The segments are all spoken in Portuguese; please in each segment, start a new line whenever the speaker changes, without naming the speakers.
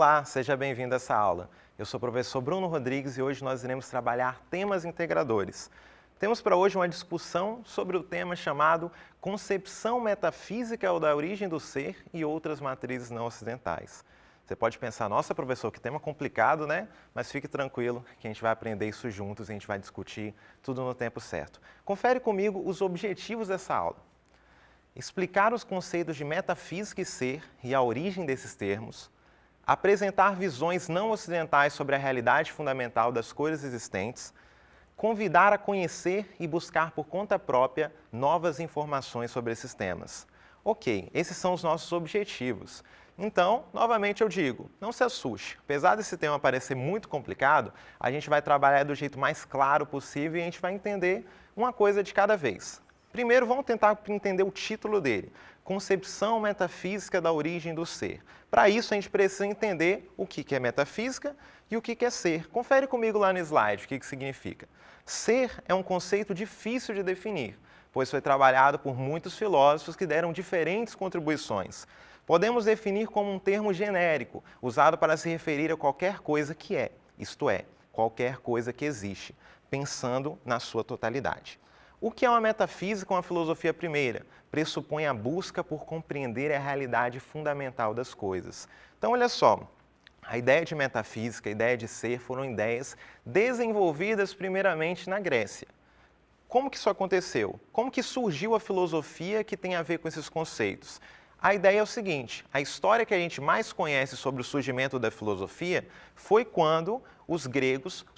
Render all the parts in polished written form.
Olá, seja bem-vindo a essa aula. Eu sou o professor Bruno Rodrigues e hoje nós iremos trabalhar temas integradores. Temos para hoje uma discussão sobre o tema chamado Concepção Metafísica ou da Origem do Ser e outras matrizes não ocidentais. Você pode pensar, nossa professor, que tema complicado, né? Mas fique tranquilo que a gente vai aprender isso juntos e a gente vai discutir tudo no tempo certo. Confere comigo os objetivos dessa aula. Explicar os conceitos de metafísica e ser e a origem desses termos, apresentar visões não ocidentais sobre a realidade fundamental das coisas existentes, convidar a conhecer e buscar por conta própria novas informações sobre esses temas. Ok, esses são os nossos objetivos. Então, novamente eu digo, não se assuste. Apesar desse tema parecer muito complicado, a gente vai trabalhar do jeito mais claro possível e a gente vai entender uma coisa de cada vez. Primeiro, vamos tentar entender o título dele, Concepção Metafísica da Origem do Ser. Para isso, a gente precisa entender o que é metafísica e o que é ser. Confere comigo lá no slide o que significa. Ser é um conceito difícil de definir, pois foi trabalhado por muitos filósofos que deram diferentes contribuições. Podemos definir como um termo genérico, usado para se referir a qualquer coisa que é, isto é, qualquer coisa que existe, pensando na sua totalidade. O que é uma metafísica ou uma filosofia primeira? Pressupõe a busca por compreender a realidade fundamental das coisas. Então, olha só, a ideia de metafísica, a ideia de ser foram ideias desenvolvidas primeiramente na Grécia. Como que isso aconteceu? Como que surgiu a filosofia que tem a ver com esses conceitos? A ideia é o seguinte, a história que a gente mais conhece sobre o surgimento da filosofia foi quando os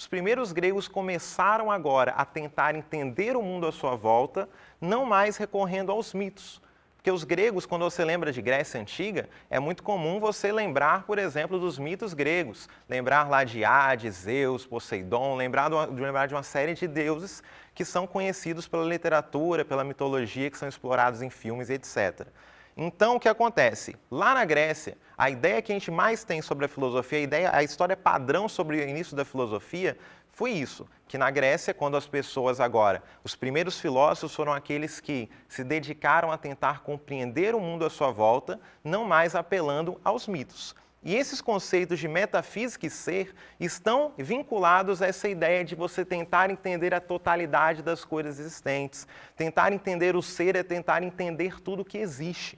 primeiros gregos começaram agora a tentar entender o mundo à sua volta, não mais recorrendo aos mitos. Porque os gregos, quando você lembra de Grécia Antiga, é muito comum você lembrar, por exemplo, dos mitos gregos. Lembrar lá de Hades, Zeus, Poseidon, lembrar de uma série de deuses que são conhecidos pela literatura, pela mitologia, que são explorados em filmes, etc. Então, o que acontece? Lá na Grécia, a ideia que a gente mais tem sobre a filosofia, a história padrão sobre o início da filosofia, foi isso, que na Grécia, quando as pessoas agora, os primeiros filósofos foram aqueles que se dedicaram a tentar compreender o mundo à sua volta, não mais apelando aos mitos. E esses conceitos de metafísica e ser estão vinculados a essa ideia de você tentar entender a totalidade das coisas existentes. Tentar entender o ser é tentar entender tudo que existe.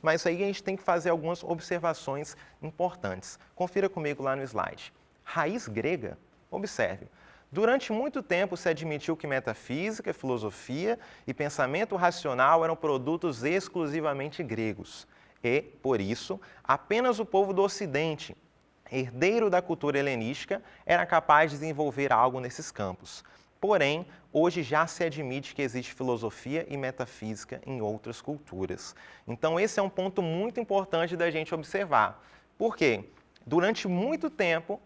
Mas aí a gente tem que fazer algumas observações importantes. Confira comigo lá no slide. Raiz grega, observe. Durante muito tempo se admitiu que metafísica, filosofia e pensamento racional eram produtos exclusivamente gregos. E, por isso, apenas o povo do Ocidente, herdeiro da cultura helenística, era capaz de desenvolver algo nesses campos. Porém, hoje já se admite que existe filosofia e metafísica em outras culturas. Então, esse é um ponto muito importante da gente observar. Por quê? Durante muito tempo,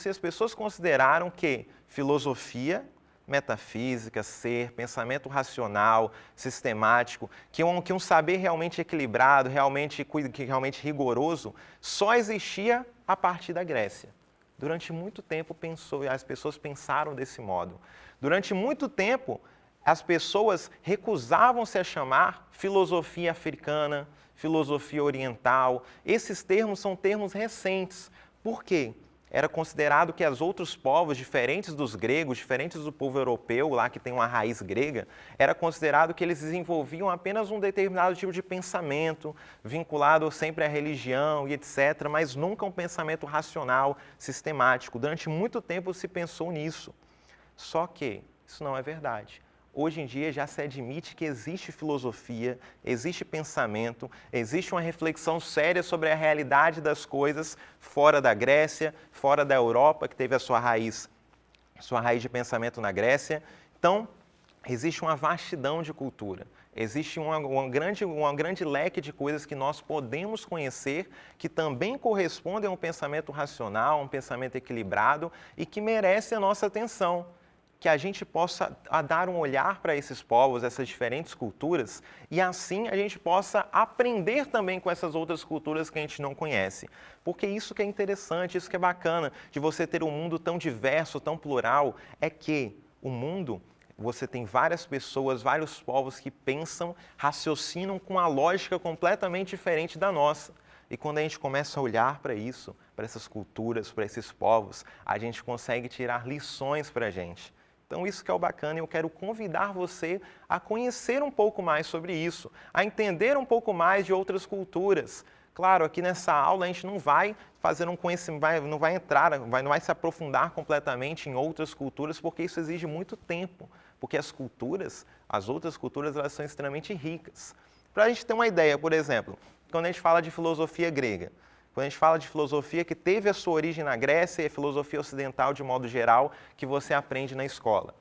as pessoas consideraram que filosofia, metafísica, ser, pensamento racional, sistemático, que um saber realmente equilibrado, realmente rigoroso, só existia a partir da Grécia. Durante muito tempo as pessoas pensaram desse modo. Durante muito tempo, as pessoas recusavam-se a chamar filosofia africana, filosofia oriental. Esses termos são termos recentes. Por quê? Era considerado que os outros povos, diferentes dos gregos, diferentes do povo europeu, lá que tem uma raiz grega, era considerado que eles desenvolviam apenas um determinado tipo de pensamento, vinculado sempre à religião e etc., mas nunca um pensamento racional, sistemático. Durante muito tempo se pensou nisso. Só que isso não é verdade. Hoje em dia já se admite que existe filosofia, existe pensamento, existe uma reflexão séria sobre a realidade das coisas fora da Grécia, fora da Europa, que teve a sua raiz de pensamento na Grécia. Então, existe uma vastidão de cultura, existe um grande leque de coisas que nós podemos conhecer, que também correspondem a um pensamento racional, um pensamento equilibrado e que merece a nossa atenção. Que a gente possa dar um olhar para esses povos, essas diferentes culturas, e assim a gente possa aprender também com essas outras culturas que a gente não conhece. Porque isso que é interessante, isso que é bacana, de você ter um mundo tão diverso, tão plural, é que o mundo, você tem várias pessoas, vários povos que pensam, raciocinam com uma lógica completamente diferente da nossa. E quando a gente começa a olhar para isso, para essas culturas, para esses povos, a gente consegue tirar lições para a gente. Então isso que é o bacana, e eu quero convidar você a conhecer um pouco mais sobre isso, a entender um pouco mais de outras culturas. Claro, aqui nessa aula a gente não vai fazer um conhecimento, não vai entrar, não vai se aprofundar completamente em outras culturas, porque isso exige muito tempo, porque as outras culturas, elas são extremamente ricas. Para a gente ter uma ideia, por exemplo, quando a gente fala de filosofia grega, quando a gente fala de filosofia que teve a sua origem na Grécia e a filosofia ocidental de modo geral que você aprende na escola.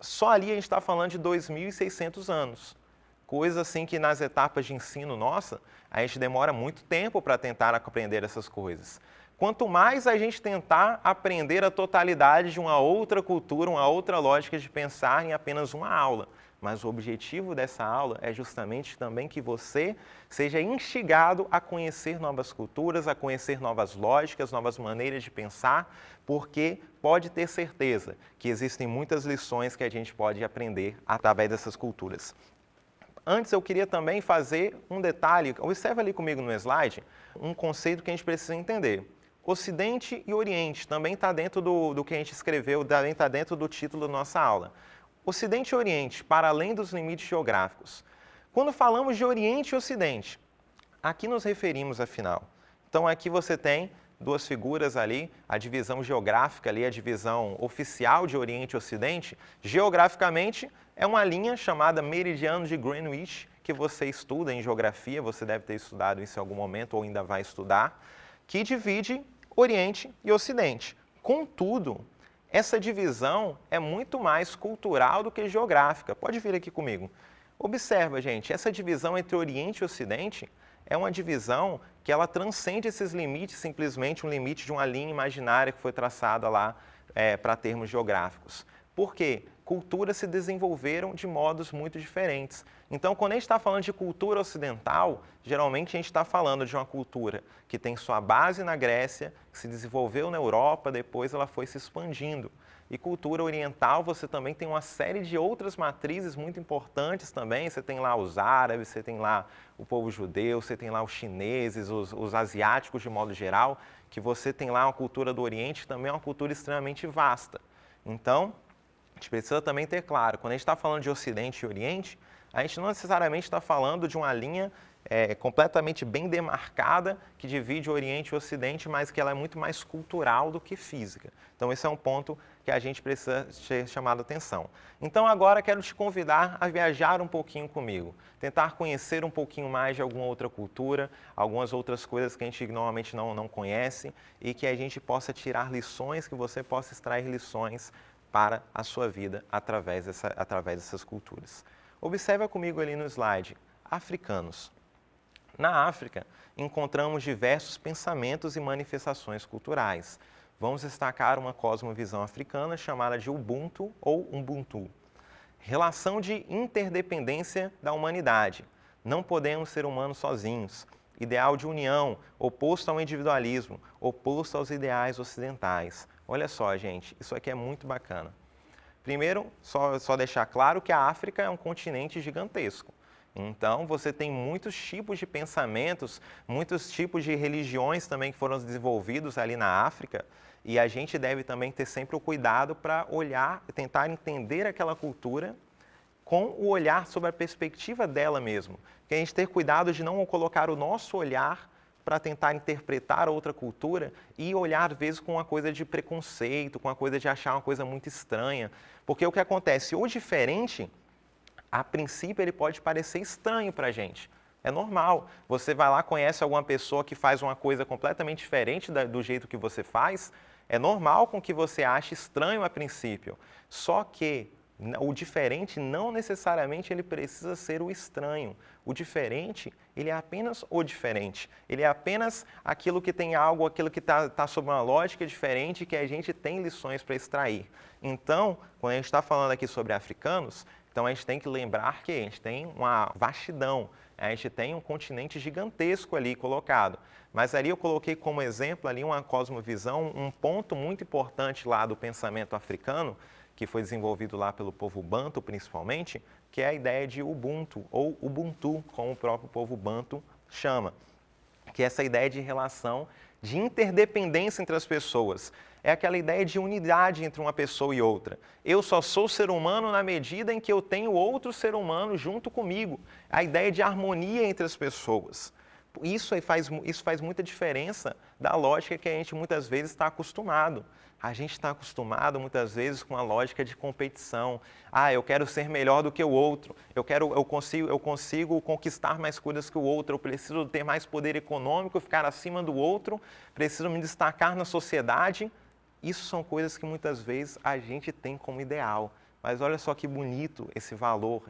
Só ali a gente está falando de 2.600 anos. Coisa assim que nas etapas de ensino nossa, a gente demora muito tempo para tentar aprender essas coisas. Quanto mais a gente tentar aprender a totalidade de uma outra cultura, uma outra lógica de pensar em apenas uma aula. Mas o objetivo dessa aula é justamente também que você seja instigado a conhecer novas culturas, a conhecer novas lógicas, novas maneiras de pensar, porque pode ter certeza que existem muitas lições que a gente pode aprender através dessas culturas. Antes eu queria também fazer um detalhe, observa ali comigo no slide, um conceito que a gente precisa entender. Ocidente e Oriente também está dentro do que a gente escreveu, também está dentro do título da nossa aula. Ocidente e Oriente, para além dos limites geográficos. Quando falamos de Oriente e Ocidente, a que nos referimos afinal? Então aqui você tem duas figuras ali, a divisão geográfica ali, a divisão oficial de Oriente e Ocidente. Geograficamente é uma linha chamada meridiano de Greenwich, que você estuda em geografia, você deve ter estudado isso em algum momento ou ainda vai estudar, que divide Oriente e Ocidente. Contudo, essa divisão é muito mais cultural do que geográfica. Pode vir aqui comigo. Observa, gente, essa divisão entre Oriente e Ocidente é uma divisão que ela transcende esses limites, simplesmente um limite de uma linha imaginária que foi traçada lá para termos geográficos. Por quê? Culturas se desenvolveram de modos muito diferentes. Então, quando a gente está falando de cultura ocidental, geralmente a gente está falando de uma cultura que tem sua base na Grécia, que se desenvolveu na Europa, depois ela foi se expandindo. E cultura oriental, você também tem uma série de outras matrizes muito importantes também. Você tem lá os árabes, você tem lá o povo judeu, você tem lá os chineses, os asiáticos de modo geral, que você tem lá uma cultura do Oriente, que também é uma cultura extremamente vasta. Então, a gente precisa também ter claro, quando a gente está falando de Ocidente e Oriente, a gente não necessariamente está falando de uma linha completamente bem demarcada que divide o Oriente e o Ocidente, mas que ela é muito mais cultural do que física. Então esse é um ponto que a gente precisa ser chamado a atenção. Então agora quero te convidar a viajar um pouquinho comigo, tentar conhecer um pouquinho mais de alguma outra cultura, algumas outras coisas que a gente normalmente não conhece e que a gente possa tirar lições, que você possa extrair lições para a sua vida através dessas culturas. Observa comigo ali no slide, africanos. Na África, encontramos diversos pensamentos e manifestações culturais. Vamos destacar uma cosmovisão africana chamada de Ubuntu ou Ubuntu. Relação de interdependência da humanidade. Não podemos ser humanos sozinhos. Ideal de união, oposto ao individualismo, oposto aos ideais ocidentais. Olha só, gente, isso aqui é muito bacana. Primeiro, só deixar claro que a África é um continente gigantesco. Então, você tem muitos tipos de pensamentos, muitos tipos de religiões também que foram desenvolvidos ali na África, e a gente deve também ter sempre o cuidado para olhar, tentar entender aquela cultura com o olhar sobre a perspectiva dela mesmo. Que a gente ter cuidado de não colocar o nosso olhar para tentar interpretar outra cultura e olhar, às vezes, com uma coisa de preconceito, com uma coisa de achar uma coisa muito estranha. Porque o que acontece, o diferente, a princípio, ele pode parecer estranho para a gente. É normal. Você vai lá, conhece alguma pessoa que faz uma coisa completamente diferente do jeito que você faz, é normal com que você ache estranho a princípio. Só que o diferente não necessariamente ele precisa ser o estranho. O diferente, ele é apenas o diferente. Ele é apenas aquilo que tem algo, aquilo que está sob uma lógica diferente que a gente tem lições para extrair. Então, quando a gente está falando aqui sobre africanos, então a gente tem que lembrar que a gente tem uma vastidão, a gente tem um continente gigantesco ali colocado. Mas ali eu coloquei como exemplo ali uma cosmovisão, um ponto muito importante lá do pensamento africano, que foi desenvolvido lá pelo povo Banto principalmente, que é a ideia de Ubuntu, ou Ubuntu, como o próprio povo Banto chama. que é essa ideia de relação de interdependência entre as pessoas. É aquela ideia de unidade entre uma pessoa e outra. Eu só sou ser humano na medida em que eu tenho outro ser humano junto comigo. A ideia de harmonia entre as pessoas. Isso faz muita diferença da lógica que a gente muitas vezes está acostumado. A gente está acostumado muitas vezes com a lógica de competição. Eu quero ser melhor do que o outro. Eu consigo conquistar mais coisas que o outro. Eu preciso ter mais poder econômico, ficar acima do outro. Preciso me destacar na sociedade. Isso são coisas que muitas vezes a gente tem como ideal. Mas olha só que bonito esse valor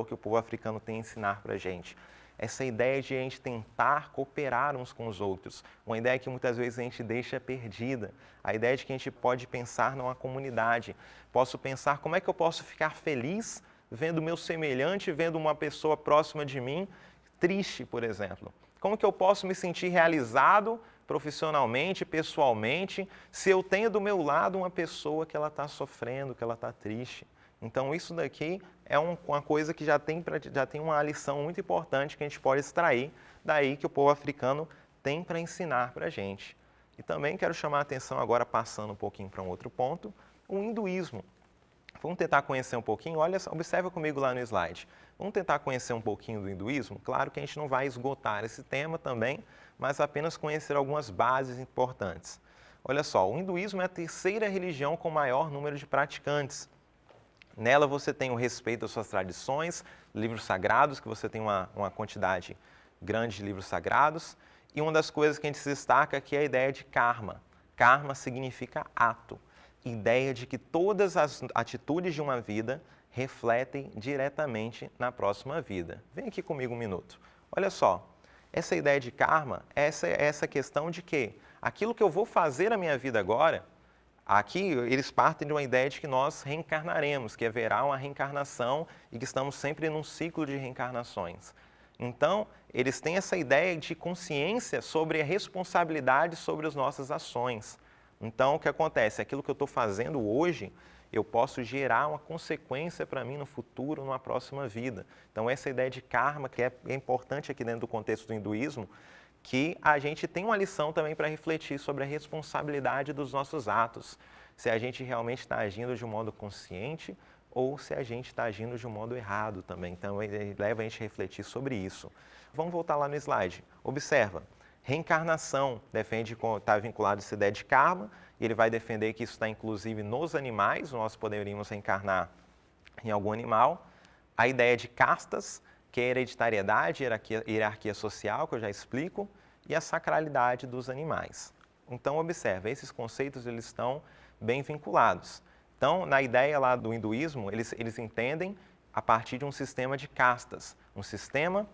que o povo africano tem a ensinar para a gente. Essa ideia de a gente tentar cooperar uns com os outros, uma ideia que muitas vezes a gente deixa perdida, a ideia de que a gente pode pensar numa comunidade. Posso pensar como é que eu posso ficar feliz vendo o meu semelhante, vendo uma pessoa próxima de mim triste, por exemplo. Como que eu posso me sentir realizado profissionalmente, pessoalmente, se eu tenho do meu lado uma pessoa que ela está sofrendo, que ela está triste? Então, isso daqui é uma coisa que já tem uma lição muito importante que a gente pode extrair daí que o povo africano tem para ensinar para a gente. E também quero chamar a atenção agora, passando um pouquinho para um outro ponto, o hinduísmo. Vamos tentar conhecer um pouquinho, observa comigo lá no slide. Vamos tentar conhecer um pouquinho do hinduísmo? Claro que a gente não vai esgotar esse tema também, mas apenas conhecer algumas bases importantes. Olha só, o hinduísmo é a terceira religião com maior número de praticantes. Nela você tem o respeito às suas tradições, livros sagrados, que você tem uma quantidade grande de livros sagrados. E uma das coisas que a gente se destaca aqui é a ideia de karma. Karma significa ato. Ideia de que todas as atitudes de uma vida refletem diretamente na próxima vida. Vem aqui comigo um minuto. Olha só, essa ideia de karma é essa questão de que aquilo que eu vou fazer na minha vida agora, aqui eles partem de uma ideia de que nós reencarnaremos, que haverá uma reencarnação e que estamos sempre num ciclo de reencarnações. Então, eles têm essa ideia de consciência sobre a responsabilidade sobre as nossas ações. Então, o que acontece? Aquilo que eu estou fazendo hoje, eu posso gerar uma consequência para mim no futuro, numa próxima vida. Então, essa ideia de karma, que é importante aqui dentro do contexto do hinduísmo, que a gente tem uma lição também para refletir sobre a responsabilidade dos nossos atos. Se a gente realmente está agindo de um modo consciente ou se a gente está agindo de um modo errado também. Então, ele leva a gente a refletir sobre isso. Vamos voltar lá no slide. Observa. Reencarnação está vinculado a essa ideia de karma, e ele vai defender que isso está inclusive nos animais, nós poderíamos reencarnar em algum animal. A ideia de castas, que é a hereditariedade, hierarquia social, que eu já explico, e a sacralidade dos animais. Então, observe, esses conceitos eles estão bem vinculados. Então, na ideia lá do hinduísmo, eles entendem a partir de um sistema de castas, um sistema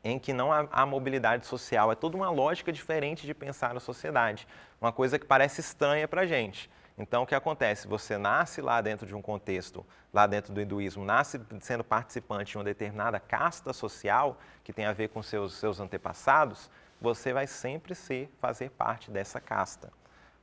em que não há mobilidade social. É toda uma lógica diferente de pensar a sociedade, uma coisa que parece estranha para a gente. Então, o que acontece? Você nasce lá dentro de um contexto, lá dentro do hinduísmo, nasce sendo participante de uma determinada casta social, que tem a ver com seus antepassados, você vai sempre fazer parte dessa casta.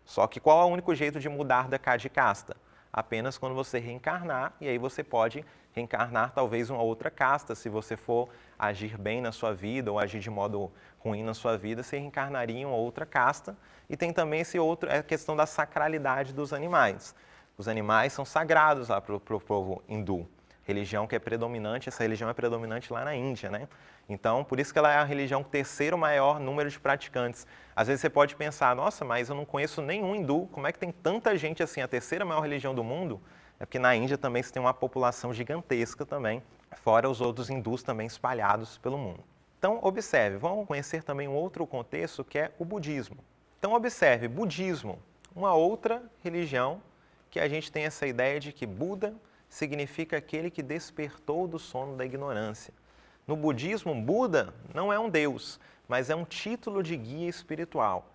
Só que qual é o único jeito de mudar de casta? Apenas quando você reencarnar, e aí você pode reencarnar talvez uma outra casta. Se você for agir bem na sua vida ou agir de modo ruim na sua vida, você reencarnaria em uma outra casta. E tem também a questão da sacralidade dos animais. Os animais são sagrados lá para o povo hindu. Religião que é predominante, essa religião é predominante lá na Índia, né? Então, por isso que ela é a religião com o terceiro maior número de praticantes. Às vezes você pode pensar, nossa, mas eu não conheço nenhum hindu, como é que tem tanta gente assim, a terceira maior religião do mundo? É porque na Índia também se tem uma população gigantesca também, fora os outros hindus também espalhados pelo mundo. Então, observe, vamos conhecer também um outro contexto que é o budismo. Então, observe, budismo, uma outra religião que a gente tem essa ideia de que Buda significa aquele que despertou do sono da ignorância. No budismo, Buda não é um deus, mas é um título de guia espiritual.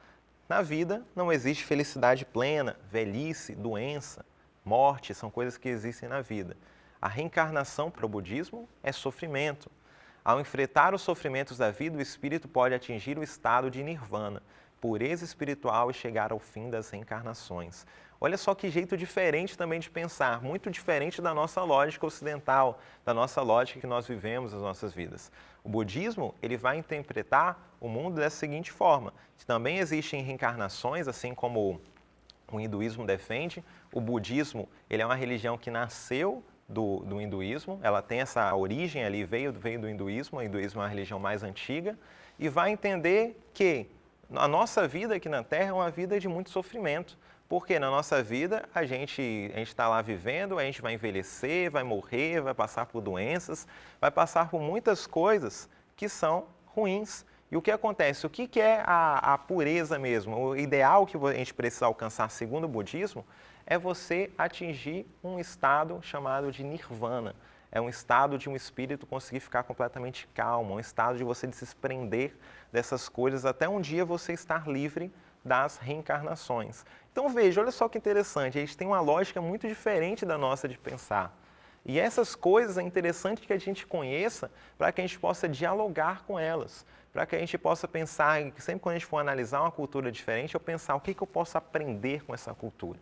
Na vida não existe felicidade plena, velhice, doença, morte, são coisas que existem na vida. A reencarnação para o budismo é sofrimento. Ao enfrentar os sofrimentos da vida, o espírito pode atingir o estado de nirvana. pureza espiritual e chegar ao fim das reencarnações. Olha só que jeito diferente também de pensar, muito diferente da nossa lógica ocidental, da nossa lógica que nós vivemos nas nossas vidas. O budismo, ele vai interpretar o mundo dessa seguinte forma: também existem reencarnações, assim como o hinduísmo defende. O budismo, ele é uma religião que nasceu do hinduísmo, ela tem essa origem ali, veio do hinduísmo, o hinduísmo é uma religião mais antiga, e vai entender que a nossa vida aqui na Terra é uma vida de muito sofrimento, porque na nossa vida a gente está lá vivendo, a gente vai envelhecer, vai morrer, vai passar por doenças, vai passar por muitas coisas que são ruins. E o que acontece? O que é a pureza mesmo? O ideal que a gente precisa alcançar, segundo o budismo, é você atingir um estado chamado de nirvana. É um estado de um espírito conseguir ficar completamente calmo, um estado de você se desprender dessas coisas até um dia você estar livre das reencarnações. Então veja, olha só que interessante, a gente tem uma lógica muito diferente da nossa de pensar. E essas coisas é interessante que a gente conheça para que a gente possa dialogar com elas, para que a gente possa pensar, sempre quando a gente for analisar uma cultura diferente, eu pensar o que eu posso aprender com essa cultura.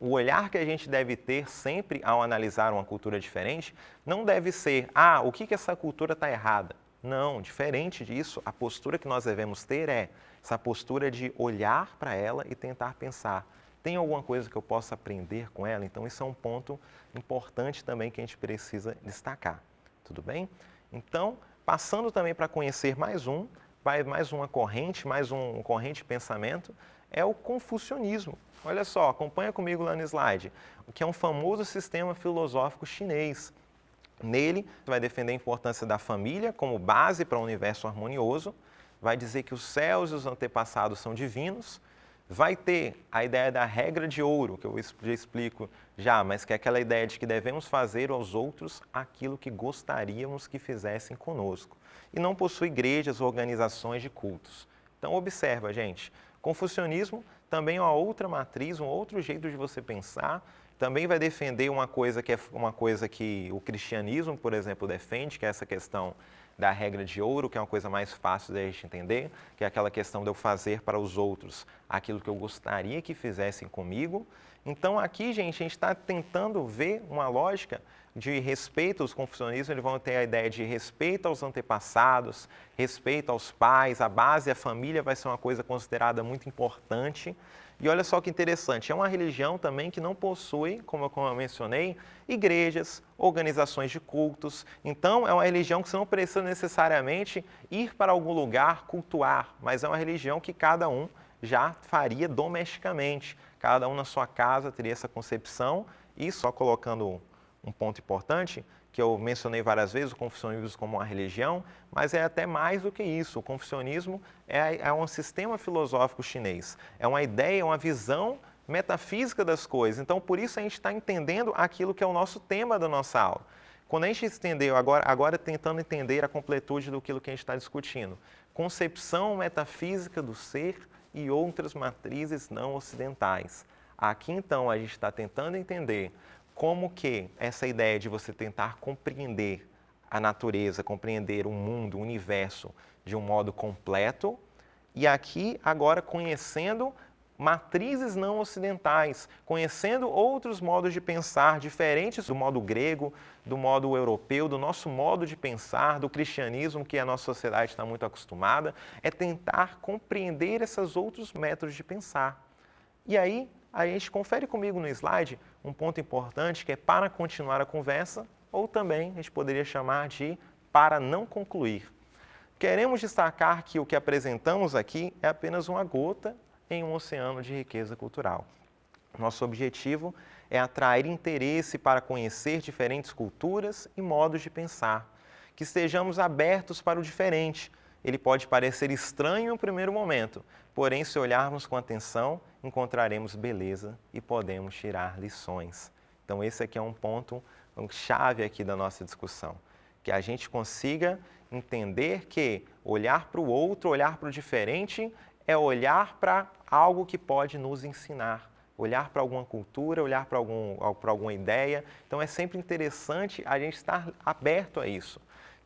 O olhar que a gente deve ter sempre ao analisar uma cultura diferente não deve ser, o que essa cultura está errada. Não, diferente disso, a postura que nós devemos ter é essa postura de olhar para ela e tentar pensar, tem alguma coisa que eu possa aprender com ela? Então, isso é um ponto importante também que a gente precisa destacar. Tudo bem? Então, passando também para conhecer mais uma corrente, mais um corrente de pensamento, é o confucionismo. Olha só, acompanha comigo lá no slide, o que é um famoso sistema filosófico chinês. Nele, vai defender a importância da família como base para um universo harmonioso, vai dizer que os céus e os antepassados são divinos, vai ter a ideia da regra de ouro, que eu já explico mas que é aquela ideia de que devemos fazer aos outros aquilo que gostaríamos que fizessem conosco. E não possui igrejas ou organizações de cultos. Então, observa, gente, confucionismo também é uma outra matriz, um outro jeito de você pensar, também vai defender uma coisa que o cristianismo, por exemplo, defende, que é essa questão da regra de ouro, que é uma coisa mais fácil da gente entender, que é aquela questão de eu fazer para os outros aquilo que eu gostaria que fizessem comigo. Então aqui, gente, a gente está tentando ver uma lógica de respeito aos confucionismos, eles vão ter a ideia de respeito aos antepassados, respeito aos pais, a base, a família vai ser uma coisa considerada muito importante. E olha só que interessante, é uma religião também que não possui, como eu mencionei, igrejas, organizações de cultos. Então, é uma religião que você não precisa necessariamente ir para algum lugar cultuar, mas é uma religião que cada um já faria domesticamente. Cada um na sua casa teria essa concepção e, só colocando um ponto importante, que eu mencionei várias vezes, o confucionismo como uma religião, mas é até mais do que isso. O confucionismo é um sistema filosófico chinês, é uma ideia, uma visão metafísica das coisas. Então, por isso a gente está entendendo aquilo que é o nosso tema da nossa aula. Quando a gente entendeu, agora tentando entender a completude do que a gente está discutindo, concepção metafísica do ser e outras matrizes não ocidentais. Aqui, então, a gente está tentando entender como que essa ideia de você tentar compreender a natureza, compreender o mundo, o universo de um modo completo, e aqui agora conhecendo matrizes não ocidentais, conhecendo outros modos de pensar diferentes do modo grego, do modo europeu, do nosso modo de pensar, do cristianismo que a nossa sociedade está muito acostumada, é tentar compreender esses outros métodos de pensar. E aí, a gente confere comigo no slide um ponto importante que é para continuar a conversa, ou também a gente poderia chamar de para não concluir. Queremos destacar que o que apresentamos aqui é apenas uma gota em um oceano de riqueza cultural. Nosso objetivo é atrair interesse para conhecer diferentes culturas e modos de pensar, que estejamos abertos para o diferente. Ele pode parecer estranho no primeiro momento, porém, se olharmos com atenção, encontraremos beleza e podemos tirar lições. Então, esse aqui é um ponto chave aqui da nossa discussão, que a gente consiga entender que olhar para o outro, olhar para o diferente, é olhar para algo que pode nos ensinar, olhar para alguma cultura, olhar para alguma ideia. Então, é sempre interessante a gente estar aberto a isso.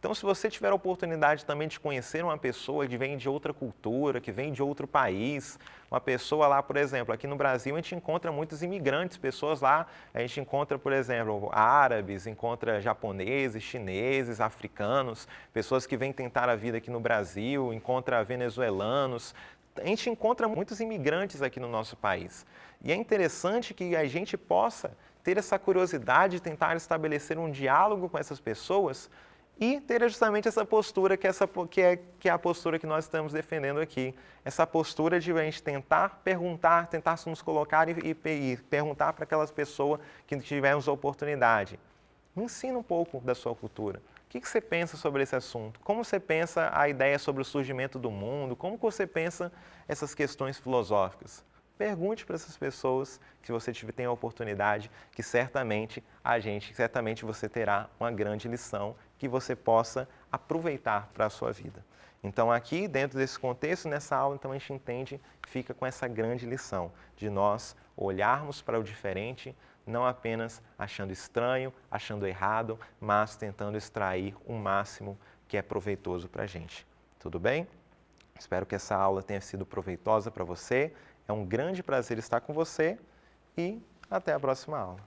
Então, se você tiver a oportunidade também de conhecer uma pessoa que vem de outra cultura, que vem de outro país, uma pessoa lá, por exemplo, aqui no Brasil a gente encontra muitos imigrantes, pessoas lá, a gente encontra, por exemplo, árabes, encontra japoneses, chineses, africanos, pessoas que vêm tentar a vida aqui no Brasil, encontra venezuelanos. A gente encontra muitos imigrantes aqui no nosso país. E é interessante que a gente possa ter essa curiosidade de tentar estabelecer um diálogo com essas pessoas e ter justamente essa postura que é a postura que nós estamos defendendo aqui. Essa postura de a gente tentar perguntar, tentar nos colocar e perguntar para aquelas pessoas que tivermos a oportunidade. Me ensina um pouco da sua cultura. O que você pensa sobre esse assunto? Como você pensa a ideia sobre o surgimento do mundo? Como você pensa essas questões filosóficas? Pergunte para essas pessoas que você tem a oportunidade, que certamente você terá uma grande lição que você possa aproveitar para a sua vida. Então aqui, dentro desse contexto, nessa aula, então a gente entende, fica com essa grande lição de nós olharmos para o diferente, não apenas achando estranho, achando errado, mas tentando extrair o máximo que é proveitoso para a gente. Tudo bem? Espero que essa aula tenha sido proveitosa para você. É um grande prazer estar com você e até a próxima aula.